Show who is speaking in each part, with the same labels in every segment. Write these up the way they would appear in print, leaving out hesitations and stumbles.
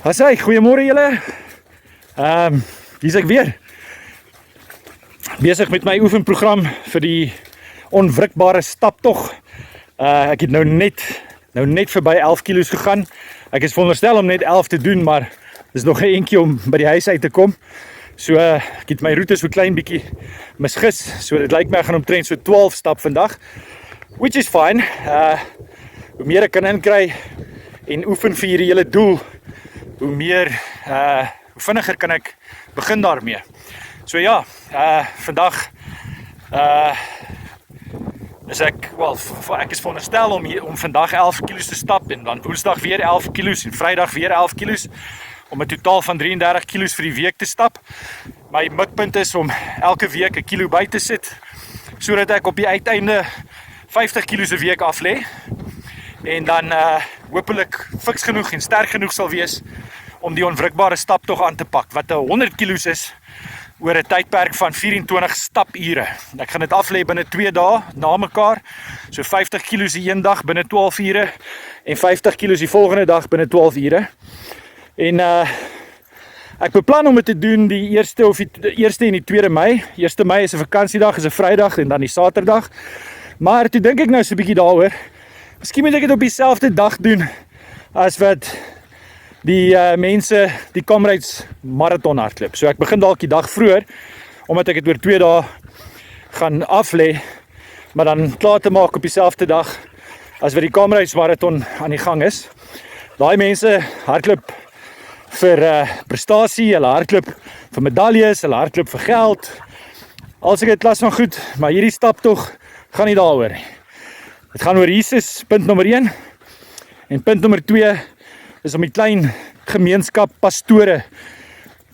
Speaker 1: Asai, goeiemôre julle. Hier is ek weer. Besig met my oefenprogram vir die onwrikbare staptog. Ek het nou net verby 11 kilos gegaan. Ek is veronderstel om net 11 te doen, maar dis nog 'n entjie om by die huis uit te kom. So ek het my roete so klein bietjie misgis. So dit lyk my ek gaan omtrent so 12 stap vandag, which is fine. Hoe meer ek kan inkry en oefen vir hierdie hele doel, hoe vinniger kan ek begin daarmee. So ja, vandag is ek is veronderstel om vandag 11 kilos te stap en dan woensdag weer 11 kilos en Vrydag weer 11 kilos om 'n totaal van 33 kilos vir die week te stap. My mikpunt is om elke week 'n kilo by te sit sodat ek op die uiteinde 50 kilos 'n week af lê en dan hopelik fiks genoeg en sterk genoeg sal wees om die onwrikbare staptog aan te pak, wat 100 kilos is oor 'n tydperk van 24 stapure. Ek gaan dit aflê binne 2 dae na mekaar, so 50 kilos die een dag binne 12 ure en 50 kilos die volgende dag binne 12 ure. En ek beplan om dit te doen die 1ste en die 2de Mei. 1 Mei is 'n vakansiedag, is 'n Vrydag en dan die Saterdag. Maar toe dink ek nou so 'n bietjie daaroor. Miskien moet ek dit op dieselfde dag doen as wat die mense die Comrades marathon hardloop. So ek begin dalk die dag vroeër, omdat ek dit oor 2 dae gaan aflê, maar dan klaar te maak op dieselfde dag as wat die Comrades marathon aan die gang is. Daai mense hardloop vir prestasie, hulle hardloop vir medaljes, hulle hardloop vir geld. Als ek het klas van goed, maar hierdie staptog gaan nie daaroor nie. Dit gaan oor Jesus, punt nommer 1. En punt nommer 2 is om die klein gemeenskap pastore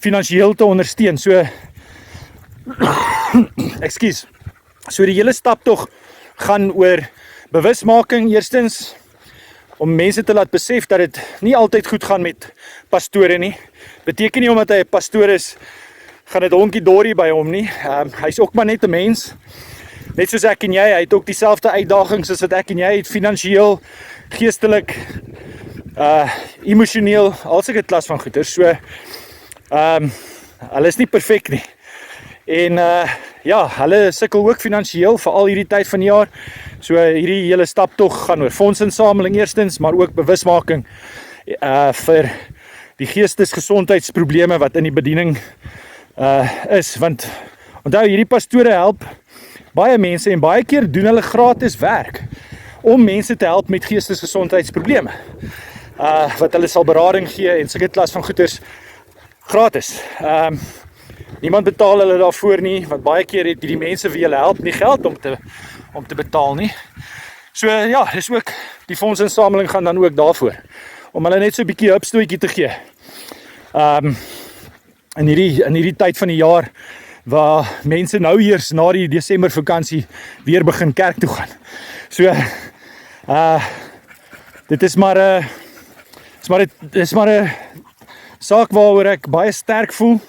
Speaker 1: finansiëel te ondersteun. So ekskuus. So die hele staptog gaan oor bewusmaking eerstens, om mense te laat besef dat dit nie altyd goed gaan met pastore nie. Beteken nie omdat hy 'n pastoor is, gaan dit honkie dorie by hom nie. Hy's ook maar net 'n mens. Net soos ek en jy, hy het ook dieselfde uitdagings as wat ek en jy het, finansiëel, geestelik, emosioneel, als ek het klas van goeders. So, hulle is nie perfek nie. En ja, hulle sukkel ook finansiëel vir al hierdie tyd van die jaar. So hierdie hele staptog gaan oor fondsinsameling eerstens, maar ook bewusmaking vir die geestesgesondheidsprobleme wat in die bediening is. Want onthou, hierdie pastore help baie mense en baie keer doen hulle gratis werk om mense te help met geestesgesondheidsprobleme. Wat hulle sal berading gee en sulke klas van goeders gratis. Niemand betaal hulle daarvoor nie, want baie keer het die mense wie hulle help nie geld om te betaal nie. So ja, dis ook, die fondsinsameling gaan dan ook daarvoor, om hulle net so 'n bietjie hupstootjie te gee. In hierdie tyd van die jaar, waar mense nou eers na die Desember vakansie weer begin kerk toe gaan. So, dit is maar 'n saak waaroor ek baie sterk voel.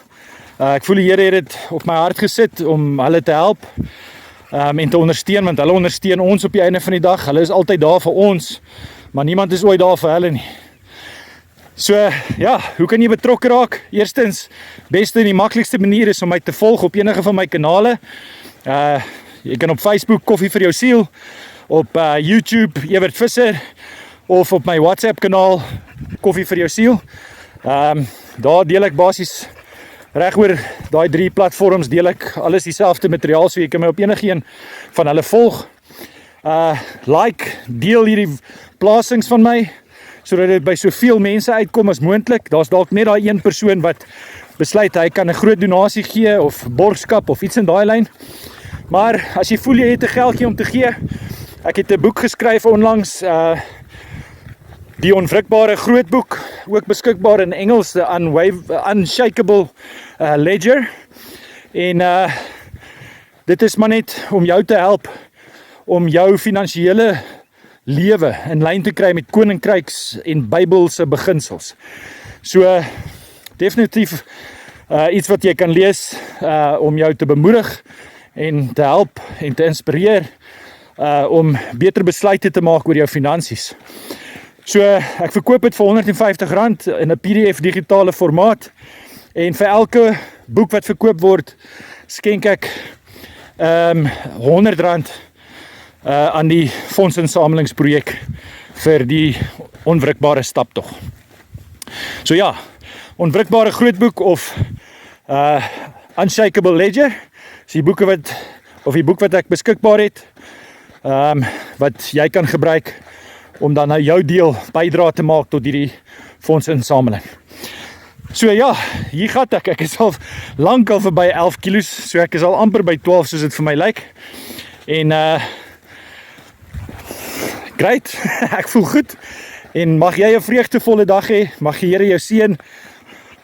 Speaker 1: Ek voel die Here het dit op my hart gesit om hulle te help en te ondersteun, want hulle ondersteun ons op die einde van die dag. Hulle is altyd daar vir ons, maar niemand is ooit daar vir hulle nie. So ja, hoe kan jy betrokke raak? Eerstens, beste en die maklikste manier is om my te volg op enige van my kanale. Jy kan op Facebook Koffie vir jou siel, op YouTube Ewert Visser, of op my WhatsApp kanaal Koffie vir jou siel. Daar deel ek basies reg oor daai 3 platforms, deel ek alles dieselfde materiaal, so jy kan my op enigeen van hulle volg. Like, deel hierdie plasings van my, sodat dit by soveel mense uitkom as moontlik. Daar's dalk net daai een persoon wat besluit hy kan 'n groot donasie gee of borgskap of iets in daai lyn. Maar as jy voel jy het 'n geldjie om te gee, ek het 'n boek geskryf onlangs, die onwrikbare grootboek, ook beskikbaar in Engels, the Unshakable Ledger. En dit is maar net om jou te help om jou finansiële lewe in lyn te kry met koninkryks en Bybelse beginsels. So definitief iets wat jy kan lees om jou te bemoedig en te help en te inspireer om beter besluite te maak oor jou finansies. So ek verkoop dit vir R150 in 'n PDF digitale formaat en vir elke boek wat verkoop word skenk ek R100 aan die fondsinsamelingsprojek vir die onwrikbare staptog. So ja, onwrikbare grootboek of Unshakable Ledger, is die boeke die boek wat ek beskikbaar het, wat jy kan gebruik om dan nou jou deel bydra te maak tot hierdie fondsinsameling. So ja, hier gaan ek is al lank al verby 11 kilos, so ek is al amper by 12 soos dit vir my lyk. En great, ek voel goed. En mag jy 'n vreugdevolle dag hê, mag die Here jou seën.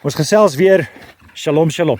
Speaker 1: Ons gesels weer. Shalom, shalom.